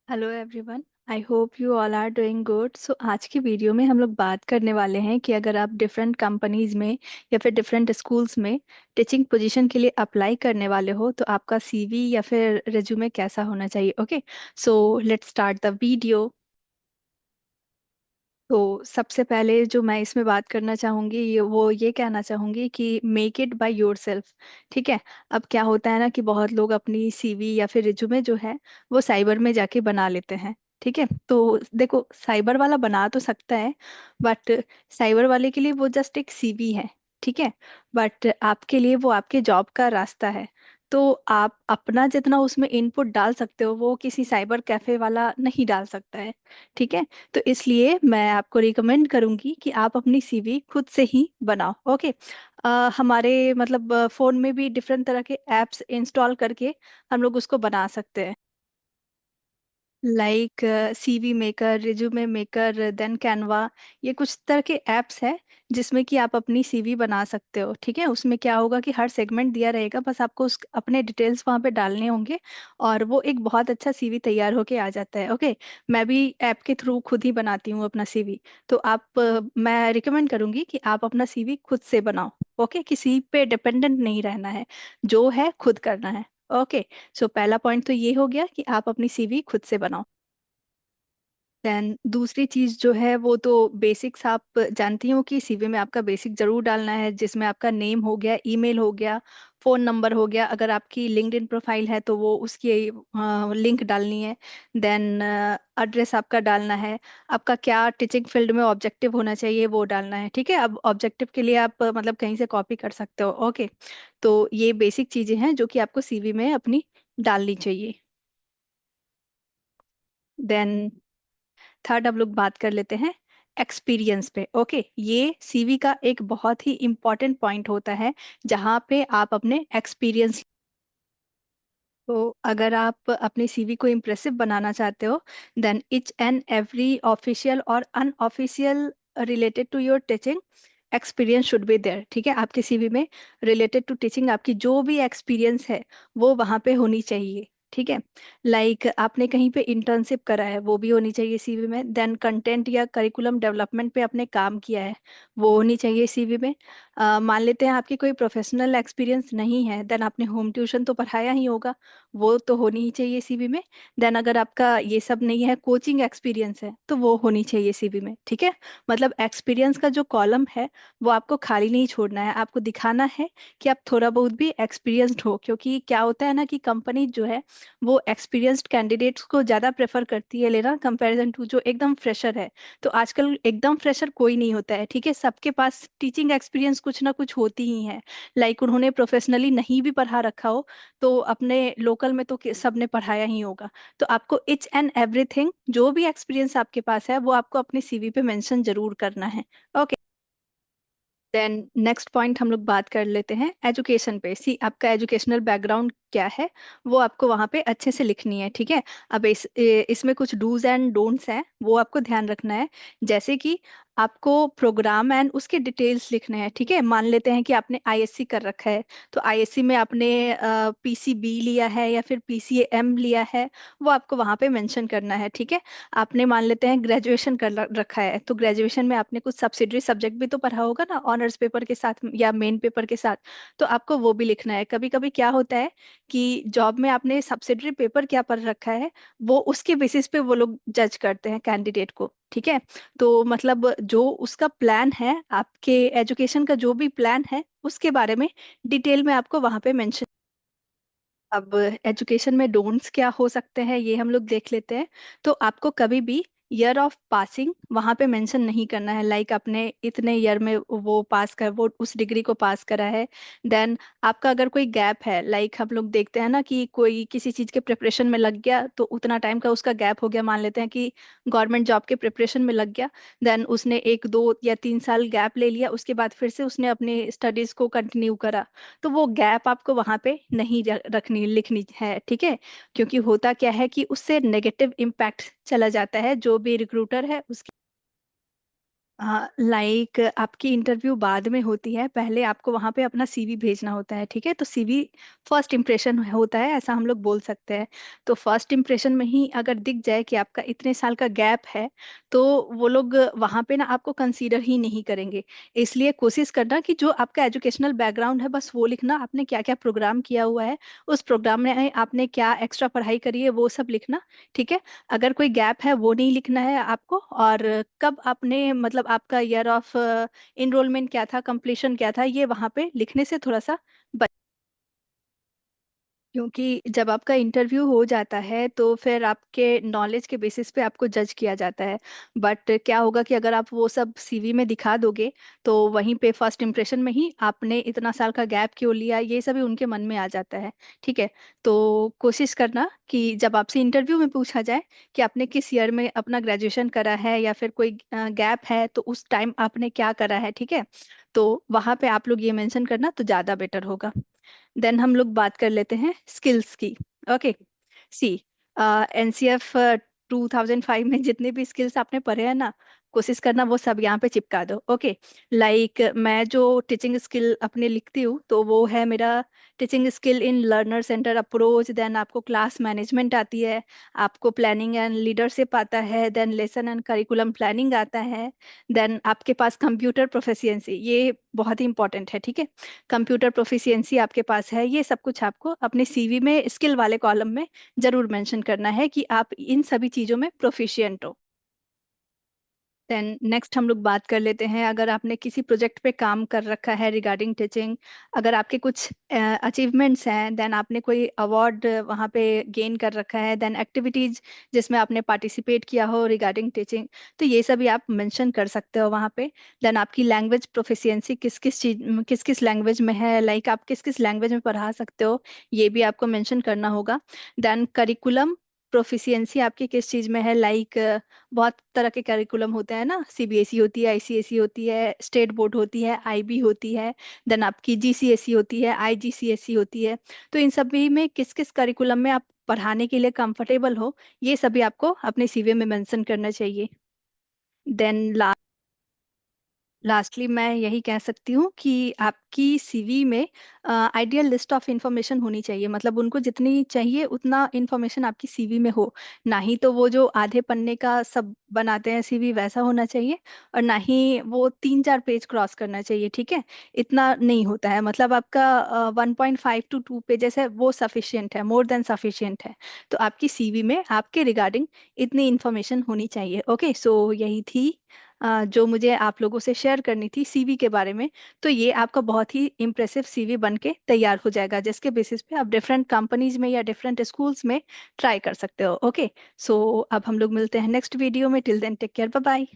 Hello everyone. I hope you all are doing good. So आज की video में हम लोग बात करने वाले हैं कि अगर आप डिफरेंट कंपनीज में या फिर डिफरेंट स्कूल्स में टीचिंग पोजीशन के लिए अप्लाई करने वाले हो तो आपका सीवी या फिर रिज्यूमे कैसा होना चाहिए। Okay, so let's start the video. तो सबसे पहले जो मैं इसमें बात करना चाहूँगी वो ये कहना चाहूँगी कि मेक इट बाय योरसेल्फ। ठीक है। अब क्या होता है ना कि बहुत लोग अपनी सीवी या फिर रिज्यूमे जो है वो साइबर में जाके बना लेते हैं। ठीक है, तो देखो साइबर वाला बना तो सकता है, बट साइबर वाले के लिए वो जस्ट एक सीवी है। ठीक है, बट आपके लिए वो आपके जॉब का रास्ता है। तो आप अपना जितना उसमें इनपुट डाल सकते हो वो किसी साइबर कैफे वाला नहीं डाल सकता है। ठीक है, तो इसलिए मैं आपको रिकमेंड करूंगी कि आप अपनी सीवी खुद से ही बनाओ। ओके, हमारे मतलब फोन में भी डिफरेंट तरह के एप्स इंस्टॉल करके हम लोग उसको बना सकते हैं, like CV maker, resume maker, then Canva. ये कुछ तरह के एप्स है जिसमें कि आप अपनी सीवी बना सकते हो। ठीक है, उसमें क्या होगा कि हर सेगमेंट दिया रहेगा, बस आपको उस अपने डिटेल्स वहाँ पे डालने होंगे और वो एक बहुत अच्छा सीवी तैयार होके आ जाता है। ओके, मैं भी ऐप के थ्रू खुद ही बनाती हूँ अपना सीवी। तो मैं रिकमेंड करूंगी कि आप अपना सीवी खुद से बनाओ। ओके, किसी पे डिपेंडेंट नहीं रहना है, जो है खुद करना है। ओके, सो पहला पॉइंट तो ये हो गया कि आप अपनी सीवी खुद से बनाओ। देन दूसरी चीज जो है वो तो बेसिक्स आप जानती हो कि सीवी में आपका बेसिक जरूर डालना है, जिसमें आपका नेम हो गया, ईमेल हो गया, फोन नंबर हो गया। अगर आपकी लिंक्डइन प्रोफाइल है तो वो उसकी लिंक डालनी है। देन एड्रेस आपका डालना है। आपका क्या टीचिंग फील्ड में ऑब्जेक्टिव होना चाहिए वो डालना है। ठीक है, अब ऑब्जेक्टिव के लिए आप मतलब कहीं से कॉपी कर सकते हो। ओके, तो ये बेसिक चीजें हैं जो कि आपको सीवी में अपनी डालनी चाहिए। देन थर्ड अब लोग बात कर लेते हैं एक्सपीरियंस पे। ओके, ये सीवी का एक बहुत ही इम्पॉर्टेंट पॉइंट होता है जहाँ पे आप अपने एक्सपीरियंस। तो अगर आप अपनी सीवी को इम्प्रेसिव बनाना चाहते हो then each and every official और unofficial related to your teaching experience should be there. ठीक है, आपकी सीवी में रिलेटेड टू टीचिंग आपकी जो भी एक्सपीरियंस है वो वहाँ पे होनी चाहिए। ठीक है, लाइक आपने कहीं पे इंटर्नशिप करा है वो भी होनी चाहिए सीवी में। देन कंटेंट या करिकुलम डेवलपमेंट पे आपने काम किया है वो होनी चाहिए सीवी में। मान लेते हैं आपकी कोई प्रोफेशनल एक्सपीरियंस नहीं है, देन आपने होम ट्यूशन तो पढ़ाया ही होगा, वो तो होनी ही चाहिए सीवी में। देन अगर आपका ये सब नहीं है, कोचिंग एक्सपीरियंस है तो वो होनी चाहिए सीवी में। ठीक है, मतलब एक्सपीरियंस का जो कॉलम है वो आपको खाली नहीं छोड़ना है, आपको दिखाना है कि आप थोड़ा बहुत भी एक्सपीरियंस्ड हो। क्योंकि क्या होता है ना कि कंपनी जो है वो एक्सपीरियंस्ड कैंडिडेट्स को ज़्यादा प्रेफर करती है लेना, कंपैरिजन टू जो एकदम फ्रेशर है। तो आजकल एकदम फ्रेशर कोई नहीं होता है। ठीक है, सबके पास टीचिंग एक्सपीरियंस कुछ ना कुछ होती ही है, लाइक उन्होंने प्रोफेशनली नहीं भी पढ़ा रखा हो तो अपने लोकल में तो सबने पढ़ाया ही होगा। तो आपको इच एंड एवरीथिंग जो भी एक्सपीरियंस आपके पास है वो आपको अपनी सीवी पे मेंशन जरूर करना है। ओके, देन नेक्स्ट पॉइंट हम लोग बात कर लेते हैं एजुकेशन पे। सी आपका एजुकेशनल बैकग्राउंड क्या है वो आपको वहाँ पे अच्छे से लिखनी है। ठीक है, अब इसमें कुछ डूज एंड डोंट्स हैं वो आपको ध्यान रखना है। जैसे कि आपको प्रोग्राम एंड उसके डिटेल्स लिखने हैं। ठीक है, मान लेते हैं कि आपने आईएससी कर रखा है, तो आईएससी में आपने पीसीबी लिया है या फिर पीसीएम लिया है, वो आपको वहाँ पे मेंशन करना है। ठीक है, आपने मान लेते हैं ग्रेजुएशन कर रखा है तो ग्रेजुएशन में आपने कुछ सब्सिडरी सब्जेक्ट भी तो पढ़ा होगा ना ऑनर्स पेपर के साथ या मेन पेपर के साथ, तो आपको वो भी लिखना है। कभी कभी क्या होता है कि जॉब में आपने सब्सिडरी पेपर क्या पढ़ रखा है वो उसके बेसिस पे वो लोग जज करते हैं कैंडिडेट को। ठीक है, तो मतलब जो उसका प्लान है, आपके एजुकेशन का जो भी प्लान है उसके बारे में डिटेल में आपको वहां पे मेंशन। अब एजुकेशन में डोंट्स क्या हो सकते हैं ये हम लोग देख लेते हैं। तो आपको कभी भी ईयर ऑफ पासिंग वहां पे मेंशन नहीं करना है, लाइक आपने इतने ईयर में वो पास कर वो उस डिग्री को पास करा है। देन आपका अगर कोई गैप है, लाइक हम लोग देखते हैं ना कि कोई किसी चीज के प्रिपरेशन में लग गया तो उतना टाइम का उसका गैप हो गया, मान लेते हैं कि गवर्नमेंट जॉब के प्रिपरेशन में लग गया, देन उसने 1 2 या 3 साल गैप ले लिया, उसके बाद फिर से उसने अपनी स्टडीज को कंटिन्यू करा, तो वो गैप आपको वहां पे नहीं रखनी लिखनी है। ठीक है, क्योंकि होता क्या है कि उससे नेगेटिव इम्पैक्ट चला जाता है जो भी रिक्रूटर है उसके। हाँ, लाइक आपकी इंटरव्यू बाद में होती है, पहले आपको वहां पे अपना सीवी भेजना होता है, ठीक है। तो सीवी फर्स्ट इम्प्रेशन होता है, ऐसा हम लोग बोल सकते हैं। तो फर्स्ट इम्प्रेशन में ही अगर दिख जाए कि आपका इतने साल का गैप है, तो वो लोग वहां पे ना आपको कंसीडर ही नहीं करेंगे। इसलिए कोशिश करना कि जो आपका एजुकेशनल बैकग्राउंड है बस वो लिखना, आपने क्या क्या प्रोग्राम किया हुआ है, उस प्रोग्राम में आपने क्या एक्स्ट्रा पढ़ाई करी है वो सब लिखना, ठीक है। अगर कोई गैप है वो नहीं लिखना है आपको। और कब आपने मतलब आपका ईयर ऑफ इनरोलमेंट क्या था, कंप्लीशन क्या था, ये वहां पे लिखने से थोड़ा सा, क्योंकि जब आपका इंटरव्यू हो जाता है तो फिर आपके नॉलेज के बेसिस पे आपको जज किया जाता है। बट क्या होगा कि अगर आप वो सब सीवी में दिखा दोगे, तो वहीं पे फर्स्ट इम्प्रेशन में ही आपने इतना साल का गैप क्यों लिया, ये सभी उनके मन में आ जाता है, ठीक है। तो कोशिश करना कि जब आपसे इंटरव्यू में पूछा जाए कि आपने किस ईयर में अपना ग्रेजुएशन करा है या फिर कोई गैप है, तो उस टाइम आपने क्या करा है, ठीक है। तो वहां पे आप लोग ये मेंशन करना तो ज़्यादा बेटर होगा। देन हम लोग बात कर लेते हैं स्किल्स की। ओके, सी एनसीएफ 2005 में जितने भी स्किल्स आपने पढ़े हैं ना, कोशिश करना वो सब यहाँ पे चिपका दो। ओके, लाइक मैं जो टीचिंग स्किल अपने लिखती हूँ तो वो है मेरा teaching skill in learner centre approach. Then आपको क्लास मैनेजमेंट आती है, आपको प्लानिंग एंड लीडरशिप आता है, then lesson and curriculum planning आता है। देन आपके पास कंप्यूटर प्रोफिशिएंसी, ये बहुत ही इंपॉर्टेंट है, ठीक है। कंप्यूटर प्रोफिशिएंसी आपके पास है, ये सब कुछ आपको अपने सीवी में स्किल वाले कॉलम में जरूर मेंशन करना है कि आप इन सभी चीजों में प्रोफिशिएंट हो। देन नेक्स्ट हम लोग बात कर लेते हैं, अगर आपने किसी प्रोजेक्ट पे काम कर रखा है रिगार्डिंग टीचिंग, अगर आपके कुछ अचीवमेंट्स हैं, देन आपने कोई अवार्ड वहाँ पे गेन कर रखा है, देन एक्टिविटीज जिसमें आपने पार्टिसिपेट किया हो रिगार्डिंग टीचिंग, तो ये सभी आप मेंशन कर सकते हो वहाँ पे। देन आपकी लैंग्वेज प्रोफिशिएंसी किस किस चीज किस किस लैंग्वेज में है, लाइक आप किस किस लैंग्वेज में पढ़ा सकते हो, ये भी आपको मेंशन करना होगा। देन करिकुलम प्रोफिशिएंसी आपकी किस चीज में है, लाइक बहुत तरह के करिकुलम होते हैं ना, सीबीएसई होती है, आईसीएसई होती है, स्टेट बोर्ड होती है, आईबी होती है, देन आपकी जीसीएसई होती है, आईजीसीएसई होती है। तो इन सभी में किस किस करिकुलम में आप पढ़ाने के लिए कंफर्टेबल हो, ये सभी आपको अपने सीवी में मेंशन करना चाहिए। देन लास्टली मैं यही कह सकती हूँ कि आपकी सीवी में आइडियल लिस्ट ऑफ इंफॉर्मेशन होनी चाहिए, मतलब उनको जितनी चाहिए उतना इंफॉर्मेशन आपकी सीवी में हो। ना ही तो वो जो आधे पन्ने का सब बनाते हैं सीवी वैसा होना चाहिए, और ना ही वो 3-4 पेज क्रॉस करना चाहिए, ठीक है। इतना नहीं होता है, मतलब आपका 1.5 to 2 पेजेस है वो सफिशियंट है, मोर देन सफिशियंट है। तो आपकी सीवी में आपके रिगार्डिंग इतनी इंफॉर्मेशन होनी चाहिए। ओके, सो यही थी जो मुझे आप लोगों से शेयर करनी थी सीवी के बारे में। तो ये आपका बहुत ही इम्प्रेसिव सीवी बन के तैयार हो जाएगा, जिसके बेसिस पे आप डिफरेंट कंपनीज में या डिफरेंट स्कूल्स में ट्राई कर सकते हो। ओके, सो अब हम लोग मिलते हैं नेक्स्ट वीडियो में। Till then take care, bye bye.